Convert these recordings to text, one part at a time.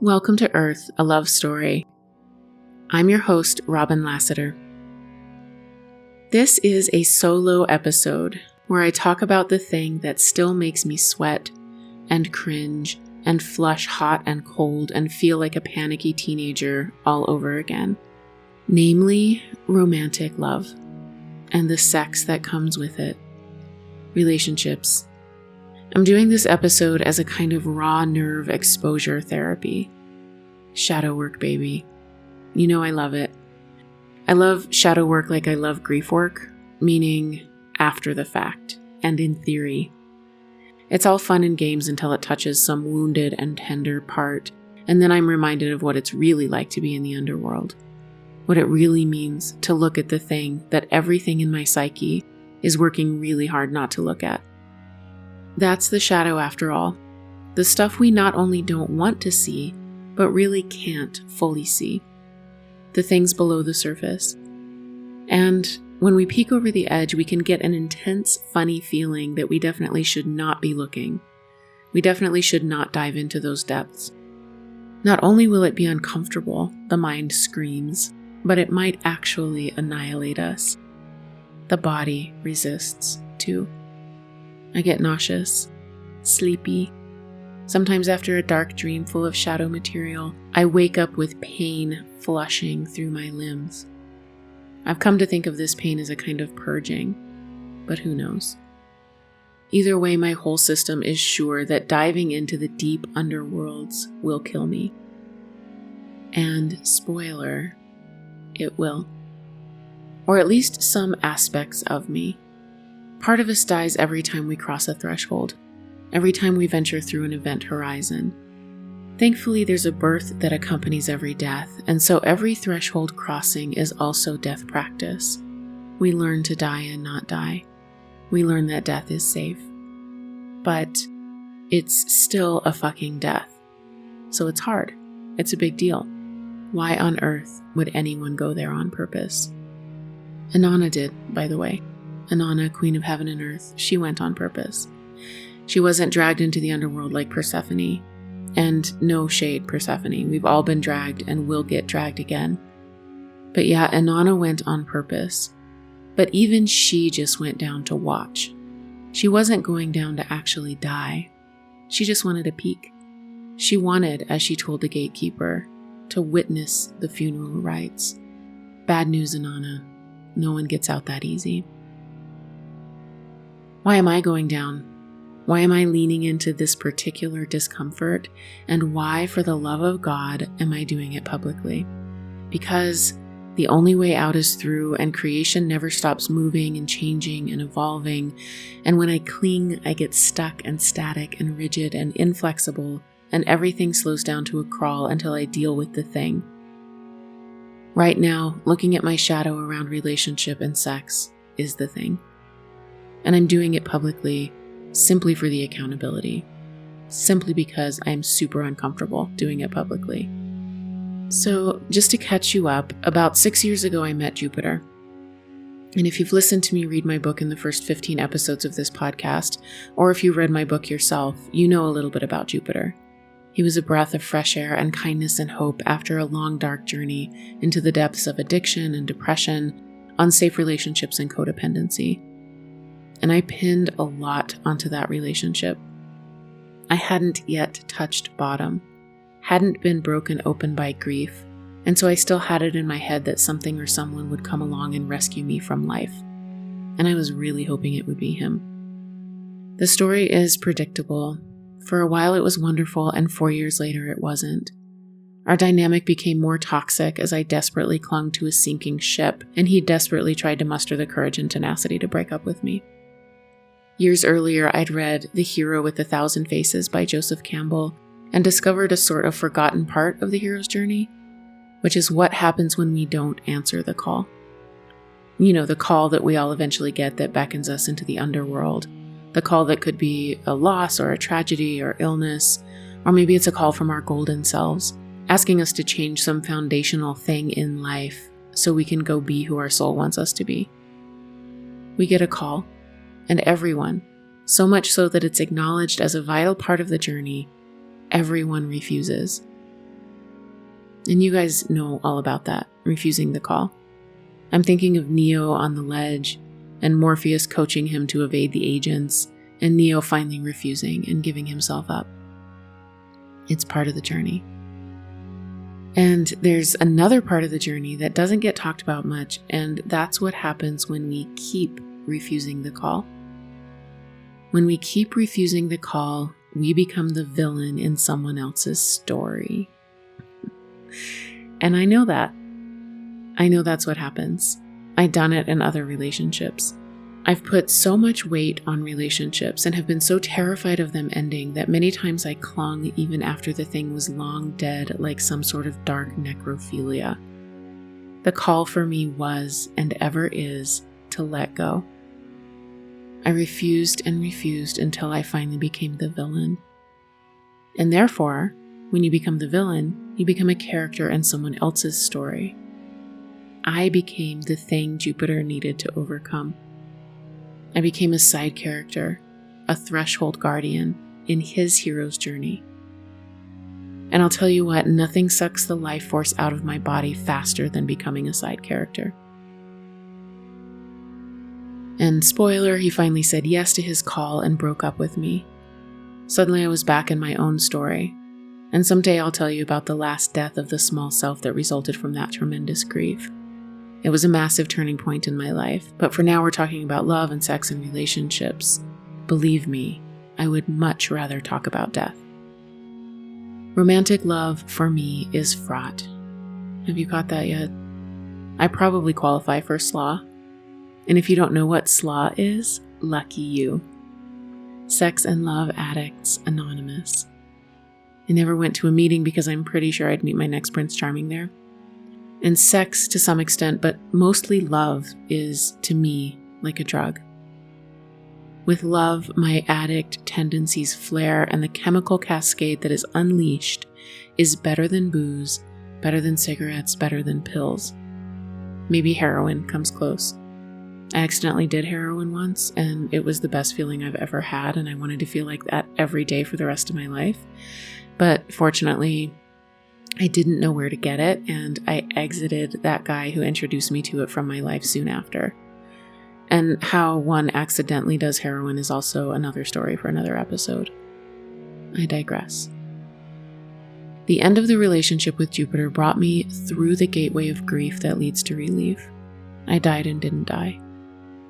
Welcome to Earth, a Love Story. I'm your host, Robin Lassiter. This is a solo episode where I talk about the thing that still makes me sweat and cringe and flush hot and cold and feel like a panicky teenager all over again. Namely, romantic love and the sex that comes with it. Relationships. I'm doing this episode as a kind of raw nerve exposure therapy. Shadow work, baby. You know I love it. I love shadow work like I love grief work, meaning after the fact and in theory. It's all fun and games until it touches some wounded and tender part, and then I'm reminded of what it's really like to be in the underworld. What it really means to look at the thing that everything in my psyche is working really hard not to look at. That's the shadow after all. The stuff we not only don't want to see, but really can't fully see. The things below the surface. And when we peek over the edge, we can get an intense, funny feeling that we definitely should not be looking. We definitely should not dive into those depths. Not only will it be uncomfortable, the mind screams, but it might actually annihilate us. The body resists, too. I get nauseous, sleepy. Sometimes after a dark dream full of shadow material, I wake up with pain flushing through my limbs. I've come to think of this pain as a kind of purging, but who knows? Either way, my whole system is sure that diving into the deep underworlds will kill me. And spoiler, it will. Or at least some aspects of me. Part of us dies every time we cross a threshold, every time we venture through an event horizon. Thankfully, there's a birth that accompanies every death, and so every threshold crossing is also death practice. We learn to die and not die. We learn that death is safe. But it's still a fucking death. So it's hard. It's a big deal. Why on earth would anyone go there on purpose? Inanna did, by the way. Inanna, Queen of Heaven and Earth, she went on purpose. She wasn't dragged into the underworld like Persephone. And no shade, Persephone. We've all been dragged and will get dragged again. But yeah, Inanna went on purpose. But even she just went down to watch. She wasn't going down to actually die. She just wanted a peek. She wanted, as she told the gatekeeper, to witness the funeral rites. Bad news, Inanna. No one gets out that easy. Why am I going down? Why am I leaning into this particular discomfort? And why, for the love of God, am I doing it publicly? Because the only way out is through, and creation never stops moving and changing and evolving. And when I cling, I get stuck and static and rigid and inflexible, and everything slows down to a crawl until I deal with the thing. Right now, looking at my shadow around relationship and sex is the thing. And I'm doing it publicly simply for the accountability. Simply because I'm super uncomfortable doing it publicly. So, just to catch you up, about 6 years ago I met Jupiter. And if you've listened to me read my book in the first 15 episodes of this podcast, or if you read my book yourself, you know a little bit about Jupiter. He was a breath of fresh air and kindness and hope after a long, dark journey into the depths of addiction and depression, unsafe relationships and codependency. And I pinned a lot onto that relationship. I hadn't yet touched bottom, hadn't been broken open by grief, and so I still had it in my head that something or someone would come along and rescue me from life. And I was really hoping it would be him. The story is predictable. For a while it was wonderful, and 4 years later it wasn't. Our dynamic became more toxic as I desperately clung to a sinking ship, and he desperately tried to muster the courage and tenacity to break up with me. Years earlier, I'd read The Hero with a Thousand Faces by Joseph Campbell and discovered a sort of forgotten part of the hero's journey, which is what happens when we don't answer the call. You know, the call that we all eventually get that beckons us into the underworld. The call that could be a loss or a tragedy or illness, or maybe it's a call from our golden selves, asking us to change some foundational thing in life so we can go be who our soul wants us to be. We get a call. And everyone, so much so that it's acknowledged as a vital part of the journey, everyone refuses. And you guys know all about that, refusing the call. I'm thinking of Neo on the ledge and Morpheus coaching him to evade the agents, and Neo finally refusing and giving himself up. It's part of the journey. And there's another part of the journey that doesn't get talked about much, and that's what happens when we keep refusing the call. When we keep refusing the call, we become the villain in someone else's story. And I know that. I know that's what happens. I've done it in other relationships. I've put so much weight on relationships and have been so terrified of them ending that many times I clung even after the thing was long dead, like some sort of dark necrophilia. The call for me was, and ever is, to let go. I refused and refused until I finally became the villain. And therefore, when you become the villain, you become a character in someone else's story. I became the thing Jupiter needed to overcome. I became a side character, a threshold guardian in his hero's journey. And I'll tell you what, nothing sucks the life force out of my body faster than becoming a side character. And spoiler, he finally said yes to his call and broke up with me. Suddenly I was back in my own story. And someday I'll tell you about the last death of the small self that resulted from that tremendous grief. It was a massive turning point in my life, but for now we're talking about love and sex and relationships. Believe me, I would much rather talk about death. Romantic love, for me, is fraught. Have you caught that yet? I probably qualify for SLAW. And if you don't know what SLAW is, lucky you. Sex and Love Addicts Anonymous. I never went to a meeting because I'm pretty sure I'd meet my next Prince Charming there. And sex to some extent, but mostly love, is, to me, like a drug. With love, my addict tendencies flare, and the chemical cascade that is unleashed is better than booze, better than cigarettes, better than pills. Maybe heroin comes close. I accidentally did heroin once, and it was the best feeling I've ever had, and I wanted to feel like that every day for the rest of my life. But fortunately, I didn't know where to get it, and I exited that guy who introduced me to it from my life soon after. And how one accidentally does heroin is also another story for another episode. I digress. The end of the relationship with Jupiter brought me through the gateway of grief that leads to relief. I died and didn't die.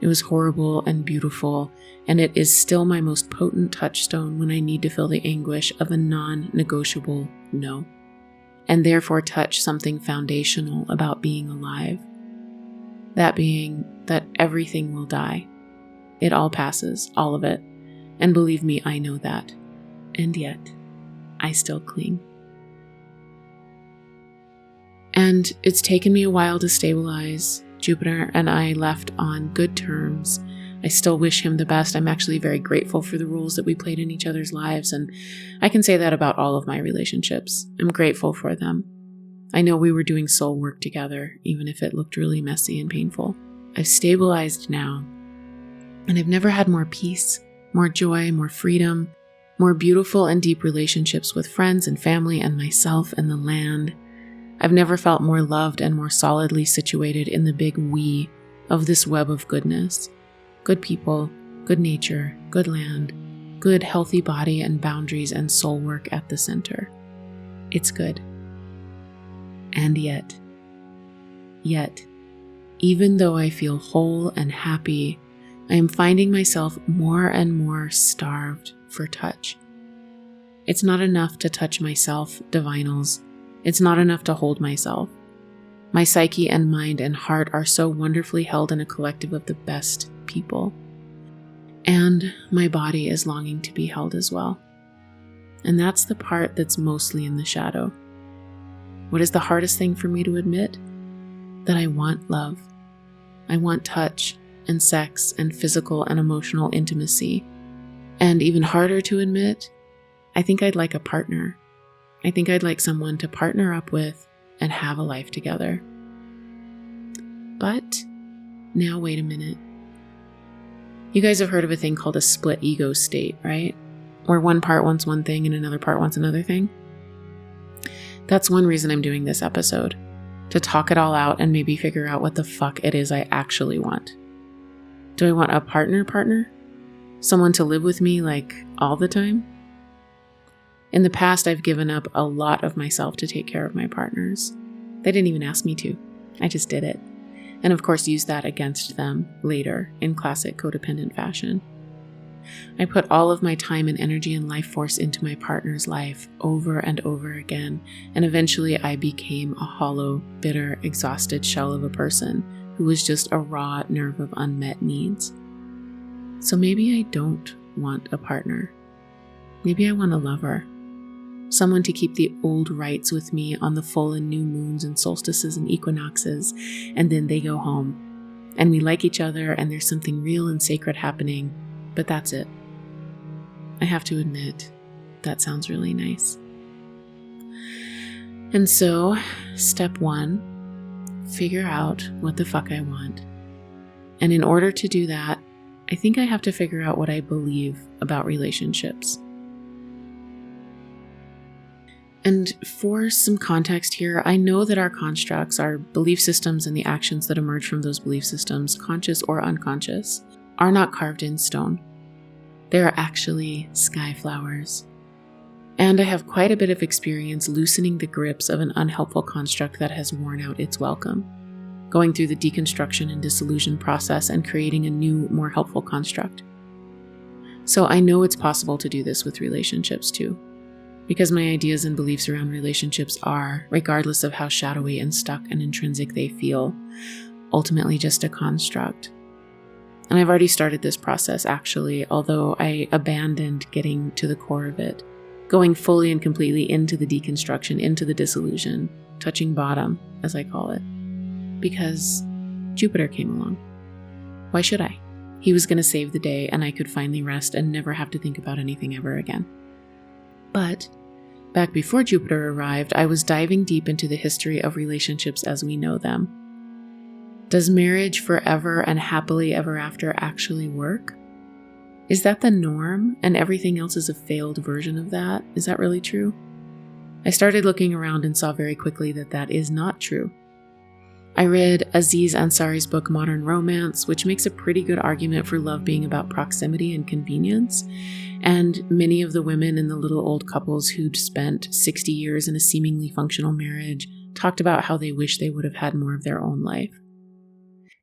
It was horrible and beautiful, and it is still my most potent touchstone when I need to feel the anguish of a non-negotiable no. And therefore touch something foundational about being alive. That being that everything will die. It all passes, all of it. And believe me, I know that. And yet, I still cling. And it's taken me a while to stabilize. Jupiter and I left on good terms. I still wish him the best. I'm actually very grateful for the roles that we played in each other's lives, and I can say that about all of my relationships. I'm grateful for them. I know we were doing soul work together, even if it looked really messy and painful. I've stabilized now, and I've never had more peace, more joy, more freedom, more beautiful and deep relationships with friends and family and myself and the land. I've never felt more loved and more solidly situated in the big we of this web of goodness. Good people, good nature, good land, good healthy body and boundaries and soul work at the center. It's good. And yet, even though I feel whole and happy, I am finding myself more and more starved for touch. It's not enough to touch myself, divinals. It's not enough to hold myself. My psyche and mind and heart are so wonderfully held in a collective of the best people. And my body is longing to be held as well. And that's the part that's mostly in the shadow. What is the hardest thing for me to admit? That I want love. I want touch and sex and physical and emotional intimacy. And even harder to admit, I think I'd like a partner. I think I'd like someone to partner up with and have a life together. But now wait a minute. You guys have heard of a thing called a split ego state, right? Where one part wants one thing and another part wants another thing. That's one reason I'm doing this episode, to talk it all out and maybe figure out what the fuck it is I actually want. Do I want a partner? Someone to live with me like all the time? In the past, I've given up a lot of myself to take care of my partners. They didn't even ask me to. I just did it. And of course, used that against them later in classic codependent fashion. I put all of my time and energy and life force into my partner's life over and over again, and eventually I became a hollow, bitter, exhausted shell of a person who was just a raw nerve of unmet needs. So maybe I don't want a partner. Maybe I want a lover. Someone to keep the old rites with me on the full and new moons and solstices and equinoxes, and then they go home. And we like each other, and there's something real and sacred happening, but that's it. I have to admit, that sounds really nice. And so, step 1, figure out what the fuck I want. And in order to do that, I think I have to figure out what I believe about relationships. And for some context here, I know that our constructs, our belief systems, and the actions that emerge from those belief systems, conscious or unconscious, are not carved in stone. They are actually sky flowers. And I have quite a bit of experience loosening the grips of an unhelpful construct that has worn out its welcome, going through the deconstruction and dissolution process and creating a new, more helpful construct. So I know it's possible to do this with relationships too, because my ideas and beliefs around relationships are, regardless of how shadowy and stuck and intrinsic they feel, ultimately just a construct. And I've already started this process actually, although I abandoned getting to the core of it, going fully and completely into the deconstruction, into the dissolution, touching bottom, as I call it, because Jupiter came along. Why should I? He was going to save the day, and I could finally rest and never have to think about anything ever again. But back before Jupiter arrived, I was diving deep into the history of relationships as we know them. Does marriage forever and happily ever after actually work? Is that the norm and everything else is a failed version of that? Is that really true? I started looking around and saw very quickly that that is not true. I read Aziz Ansari's book Modern Romance, which makes a pretty good argument for love being about proximity and convenience, and many of the women in the little old couples who'd spent 60 years in a seemingly functional marriage talked about how they wish they would have had more of their own life.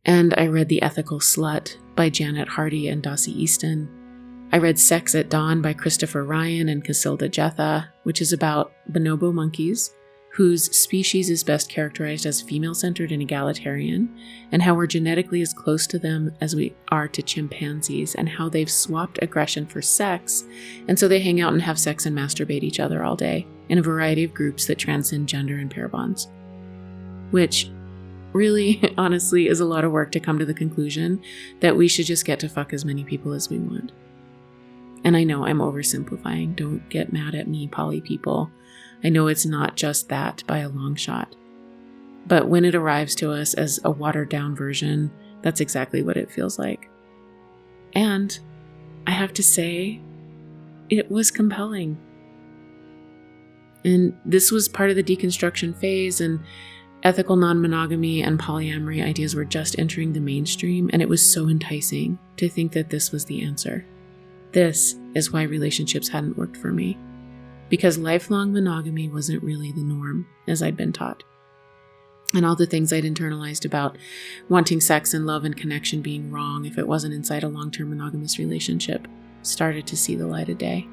And I read The Ethical Slut by Janet Hardy and Dossie Easton. I read Sex at Dawn by Christopher Ryan and Casilda Jetha, which is about bonobo monkeys, whose species is best characterized as female-centered and egalitarian, and how we're genetically as close to them as we are to chimpanzees, and how they've swapped aggression for sex, and so they hang out and have sex and masturbate each other all day, in a variety of groups that transcend gender and pair bonds. Which really, honestly, is a lot of work to come to the conclusion that we should just get to fuck as many people as we want. And I know I'm oversimplifying. Don't get mad at me, poly people. I know it's not just that by a long shot. But when it arrives to us as a watered-down version, that's exactly what it feels like. And I have to say, it was compelling. And this was part of the deconstruction phase, and ethical non-monogamy and polyamory ideas were just entering the mainstream, and it was so enticing to think that this was the answer. This is why relationships hadn't worked for me. Because lifelong monogamy wasn't really the norm, as I'd been taught. And all the things I'd internalized about wanting sex and love and connection being wrong if it wasn't inside a long-term monogamous relationship started to see the light of day.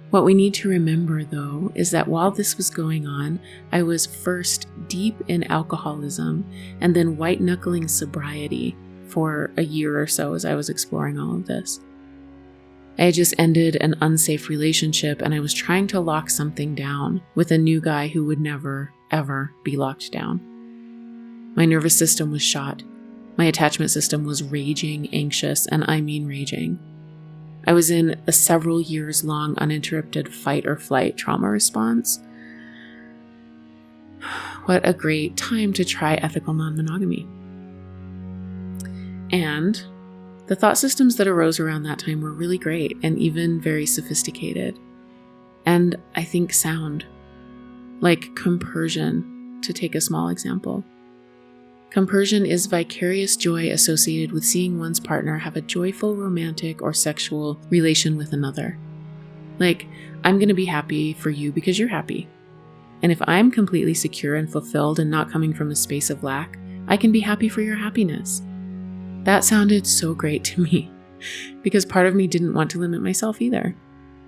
What we need to remember, though, is that while this was going on, I was first deep in alcoholism and then white-knuckling sobriety for a year or so as I was exploring all of this. I had just ended an unsafe relationship, and I was trying to lock something down with a new guy who would never, ever be locked down. My nervous system was shot. My attachment system was raging, anxious, and I mean raging. I was in a several years long uninterrupted fight or flight trauma response. What a great time to try ethical non-monogamy. And the thought systems that arose around that time were really great and even very sophisticated. And I think sound. like compersion, to take a small example. Compersion is vicarious joy associated with seeing one's partner have a joyful romantic or sexual relation with another. Like, I'm going to be happy for you because you're happy. And if I'm completely secure and fulfilled and not coming from a space of lack, I can be happy for your happiness. That sounded so great to me because part of me didn't want to limit myself either.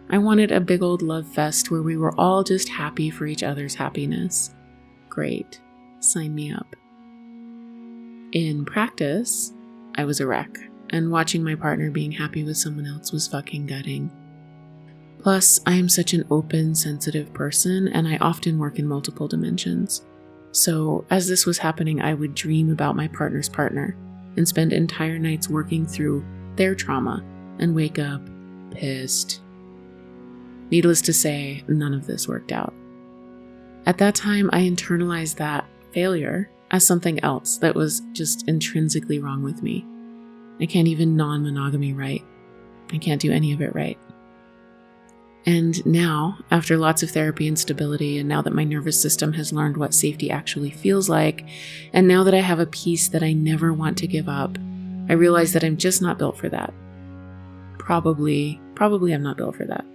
I wanted a big old love fest where we were all just happy for each other's happiness. Great. Sign me up. In practice, I was a wreck, and watching my partner being happy with someone else was fucking gutting. Plus, I am such an open, sensitive person, and I often work in multiple dimensions. So, as this was happening, I would dream about my partner's partner and spend entire nights working through their trauma and wake up pissed. Needless to say, none of this worked out. At that time, I internalized that failure as something else that was just intrinsically wrong with me. I can't even non-monogamy right. I can't do any of it right. And now, after lots of therapy and stability, and now that my nervous system has learned what safety actually feels like, and now that I have a peace that I never want to give up, I realize that I'm just not built for that. Probably I'm not built for that.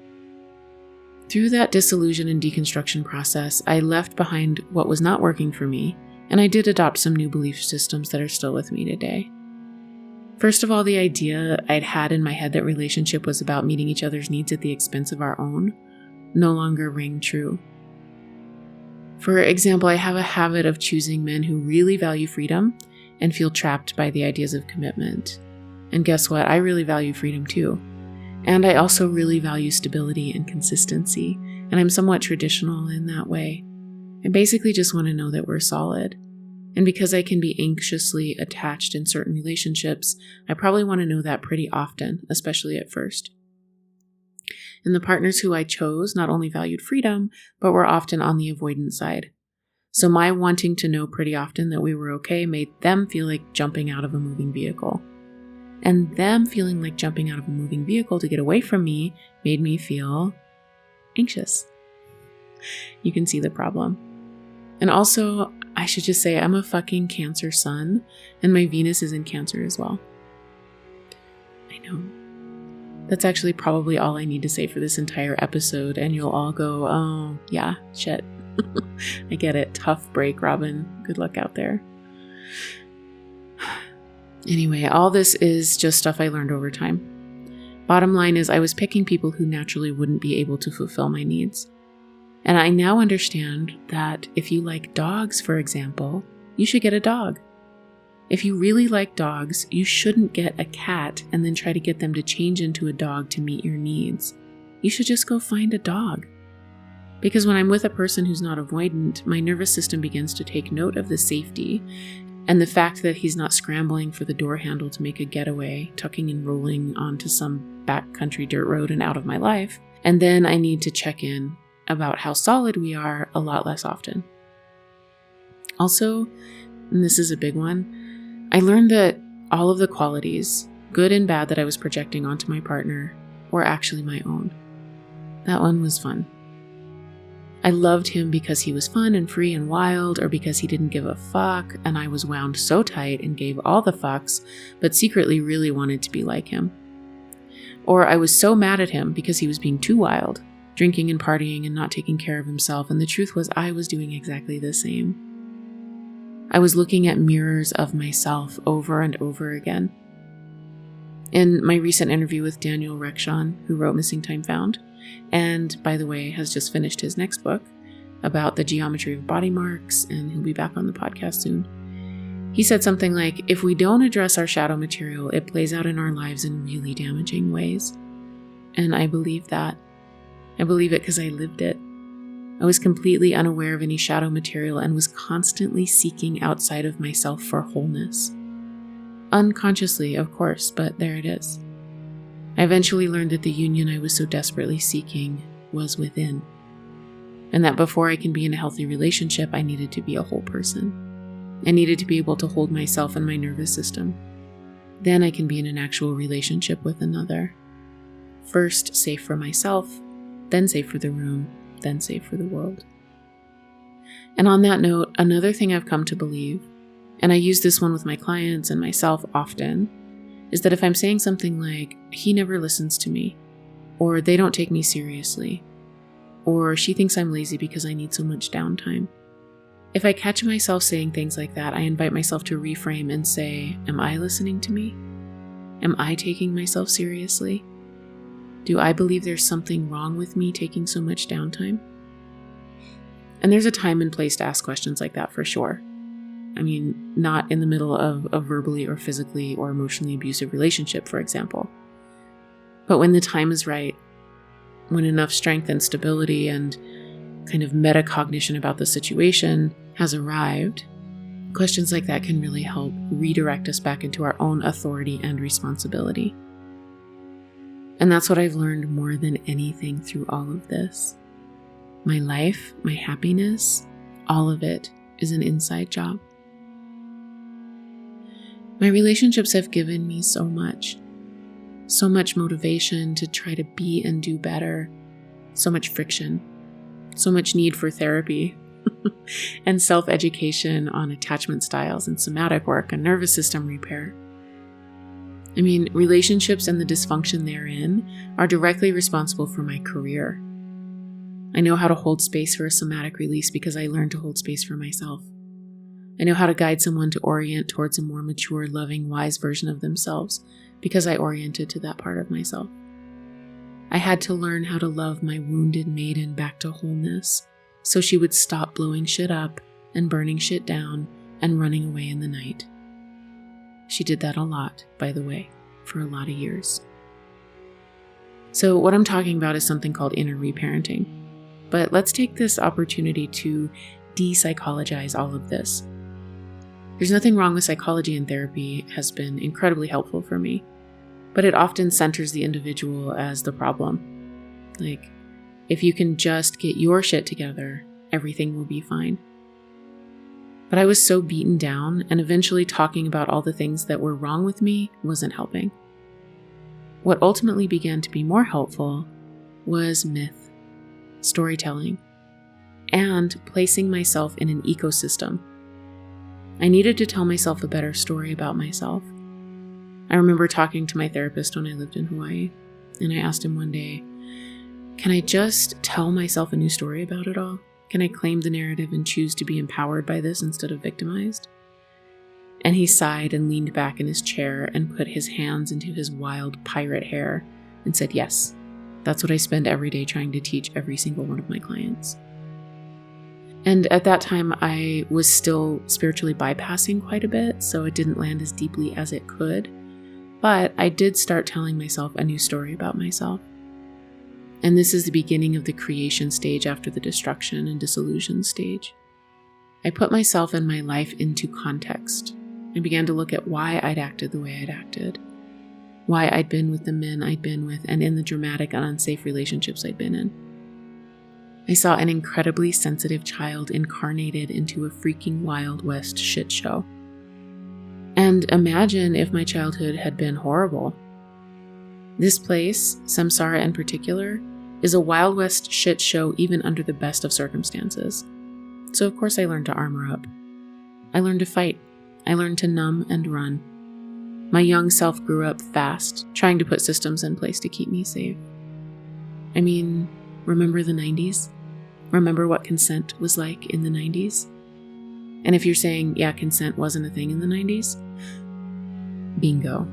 Through that disillusion and deconstruction process, I left behind what was not working for me, and I did adopt some new belief systems that are still with me today. First of all, the idea I'd had in my head that relationship was about meeting each other's needs at the expense of our own no longer rang true. For example, I have a habit of choosing men who really value freedom and feel trapped by the ideas of commitment. And guess what? I really value freedom too. And I also really value stability and consistency, and I'm somewhat traditional in that way. I basically just want to know that we're solid. And because I can be anxiously attached in certain relationships, I probably want to know that pretty often, especially at first. And the partners who I chose not only valued freedom, but were often on the avoidance side. So my wanting to know pretty often that we were okay made them feel like jumping out of a moving vehicle. And them feeling like jumping out of a moving vehicle to get away from me made me feel anxious. You can see the problem. And also, I should just say I'm a fucking Cancer sun, and my Venus is in Cancer as well. I know. That's actually probably all I need to say for this entire episode, and you'll all go, oh, yeah, shit. I get it. Tough break, Robin. Good luck out there. Anyway, all this is just stuff I learned over time. Bottom line is I was picking people who naturally wouldn't be able to fulfill my needs. And I now understand that if you like dogs, for example, you should get a dog. If you really like dogs, you shouldn't get a cat and then try to get them to change into a dog to meet your needs. You should just go find a dog. Because when I'm with a person who's not avoidant, my nervous system begins to take note of the safety and the fact that he's not scrambling for the door handle to make a getaway, tucking and rolling onto some backcountry dirt road and out of my life. And then I need to check in about how solid we are a lot less often. Also, and this is a big one, I learned that all of the qualities, good and bad, that I was projecting onto my partner were actually my own. That one was fun. I loved him because he was fun and free and wild, or because he didn't give a fuck, and I was wound so tight and gave all the fucks, but secretly really wanted to be like him. Or I was so mad at him because he was being too wild, drinking and partying and not taking care of himself, and the truth was I was doing exactly the same. I was looking at mirrors of myself over and over again. In my recent interview with Daniel Rekshon, who wrote Missing Time Found, and by the way, has just finished his next book about the geometry of body marks, and he'll be back on the podcast soon. He said something like, if we don't address our shadow material, it plays out in our lives in really damaging ways. And I believe that. I believe it because I lived it. I was completely unaware of any shadow material and was constantly seeking outside of myself for wholeness. Unconsciously, of course, but there it is. I eventually learned that the union I was so desperately seeking was within, and that before I can be in a healthy relationship, I needed to be a whole person. I needed to be able to hold myself and my nervous system. Then I can be in an actual relationship with another. First, safe for myself, then safe for the room, then safe for the world. And on that note, another thing I've come to believe, and I use this one with my clients and myself often, is that if I'm saying something like, he never listens to me, or they don't take me seriously, or she thinks I'm lazy because I need so much downtime, if I catch myself saying things like that, I invite myself to reframe and say, am I listening to me? Am I taking myself seriously? Do I believe there's something wrong with me taking so much downtime? And there's a time and place to ask questions like that for sure. I mean, not in the middle of a verbally or physically or emotionally abusive relationship, for example. But when the time is right, when enough strength and stability and kind of metacognition about the situation has arrived, questions like that can really help redirect us back into our own authority and responsibility. And that's what I've learned more than anything through all of this. My life, my happiness, all of it is an inside job. My relationships have given me so much motivation to try to be and do better, so much friction, so much need for therapy, and self-education on attachment styles and somatic work and nervous system repair. I mean, relationships and the dysfunction therein are directly responsible for my career. I know how to hold space for a somatic release because I learned to hold space for myself. I know how to guide someone to orient towards a more mature, loving, wise version of themselves because I oriented to that part of myself. I had to learn how to love my wounded maiden back to wholeness so she would stop blowing shit up and burning shit down and running away in the night. She did that a lot, by the way, for a lot of years. So what I'm talking about is something called inner reparenting. But let's take this opportunity to de-psychologize all of this. There's nothing wrong with psychology, and therapy has been incredibly helpful for me, but it often centers the individual as the problem. Like, if you can just get your shit together, everything will be fine. But I was so beaten down, and eventually talking about all the things that were wrong with me wasn't helping. What ultimately began to be more helpful was myth, storytelling, and placing myself in an ecosystem. I needed to tell myself a better story about myself. I remember talking to my therapist when I lived in Hawaii, and I asked him one day, can I just tell myself a new story about it all? Can I claim the narrative and choose to be empowered by this instead of victimized? And he sighed and leaned back in his chair and put his hands into his wild pirate hair and said, yes, that's what I spend every day trying to teach every single one of my clients. And at that time, I was still spiritually bypassing quite a bit, so it didn't land as deeply as it could. But I did start telling myself a new story about myself. And this is the beginning of the creation stage after the destruction and disillusion stage. I put myself and my life into context. I began to look at why I'd acted the way I'd acted, why I'd been with the men I'd been with, and in the dramatic and unsafe relationships I'd been in. I saw an incredibly sensitive child incarnated into a freaking Wild West shit show. And imagine if my childhood had been horrible. This place, Samsara in particular, is a Wild West shit show even under the best of circumstances. So of course I learned to armor up. I learned to fight. I learned to numb and run. My young self grew up fast, trying to put systems in place to keep me safe. I mean, remember the 90s? Remember what consent was like in the 90s? And if you're saying, yeah, consent wasn't a thing in the 90s, bingo.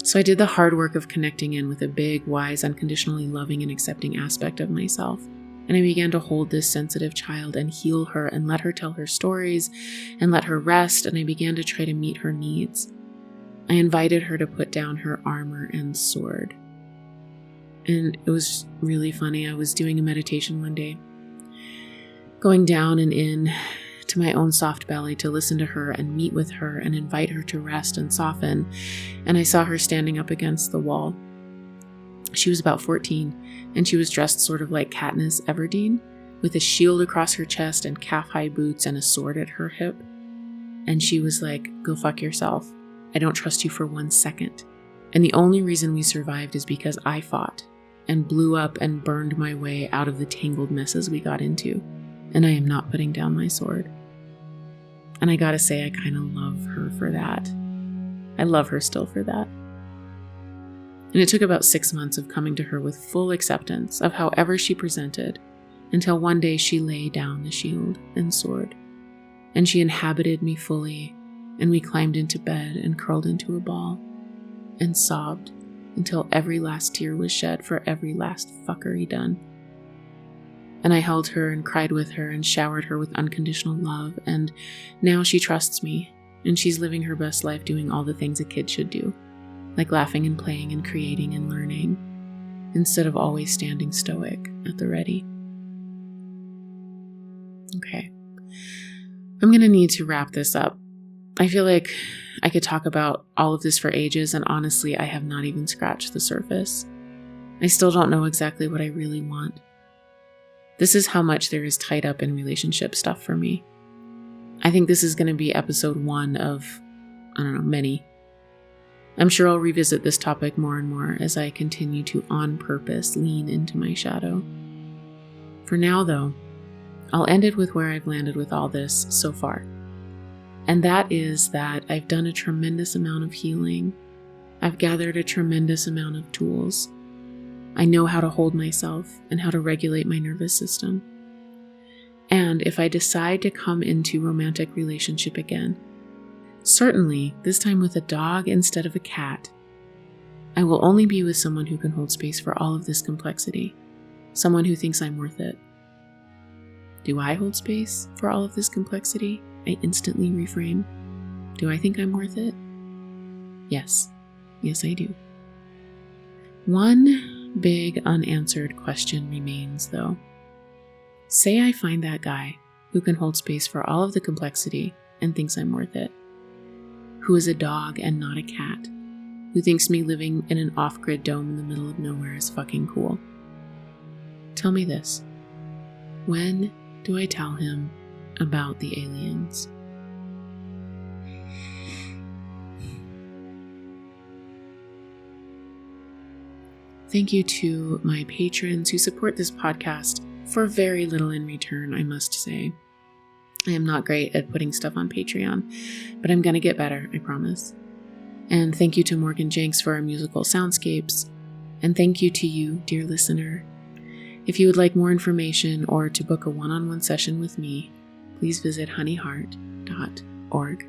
So I did the hard work of connecting in with a big, wise, unconditionally loving and accepting aspect of myself. And I began to hold this sensitive child and heal her and let her tell her stories and let her rest. And I began to try to meet her needs. I invited her to put down her armor and sword. And it was really funny. I was doing a meditation one day, going down and in to my own soft belly to listen to her and meet with her and invite her to rest and soften. And I saw her standing up against the wall. She was about 14, and she was dressed sort of like Katniss Everdeen, with a shield across her chest and calf-high boots and a sword at her hip. And she was like, go fuck yourself. I don't trust you for 1 second. And the only reason we survived is because I fought. and blew up and burned my way out of the tangled messes we got into, and I am not putting down my sword. And I gotta say, I kind of love her for that. I love her still for that. And it took about 6 months of coming to her with full acceptance of however she presented, until one day she laid down the shield and sword, and she inhabited me fully, and we climbed into bed and curled into a ball, and sobbed until every last tear was shed for every last fuckery done. And I held her and cried with her and showered her with unconditional love, and now she trusts me, and she's living her best life doing all the things a kid should do, like laughing and playing and creating and learning, instead of always standing stoic at the ready. Okay, I'm gonna need to wrap this up. I feel like I could talk about all of this for ages, and honestly, I have not even scratched the surface. I still don't know exactly what I really want. This is how much there is tied up in relationship stuff for me. I think this is going to be episode 1 of, many. I'm sure I'll revisit this topic more and more as I continue to on purpose lean into my shadow. For now, though, I'll end it with where I've landed with all this so far. And that is that I've done a tremendous amount of healing. I've gathered a tremendous amount of tools. I know how to hold myself and how to regulate my nervous system. And if I decide to come into romantic relationship again, certainly this time with a dog instead of a cat, I will only be with someone who can hold space for all of this complexity, someone who thinks I'm worth it. Do I hold space for all of this complexity? I instantly reframe. Do I think I'm worth it? Yes. Yes, I do. One big unanswered question remains, though. Say I find that guy who can hold space for all of the complexity and thinks I'm worth it, who is a dog and not a cat, who thinks me living in an off-grid dome in the middle of nowhere is fucking cool. Tell me this. When do I tell him about the aliens? Thank you to my patrons who support this podcast for very little in return, I must say. I am not great at putting stuff on Patreon, but I'm going to get better, I promise. And thank you to Morgan Jenks for our musical soundscapes. And thank you to you, dear listener. If you would like more information or to book a one-on-one session with me, please visit honeyheart.org.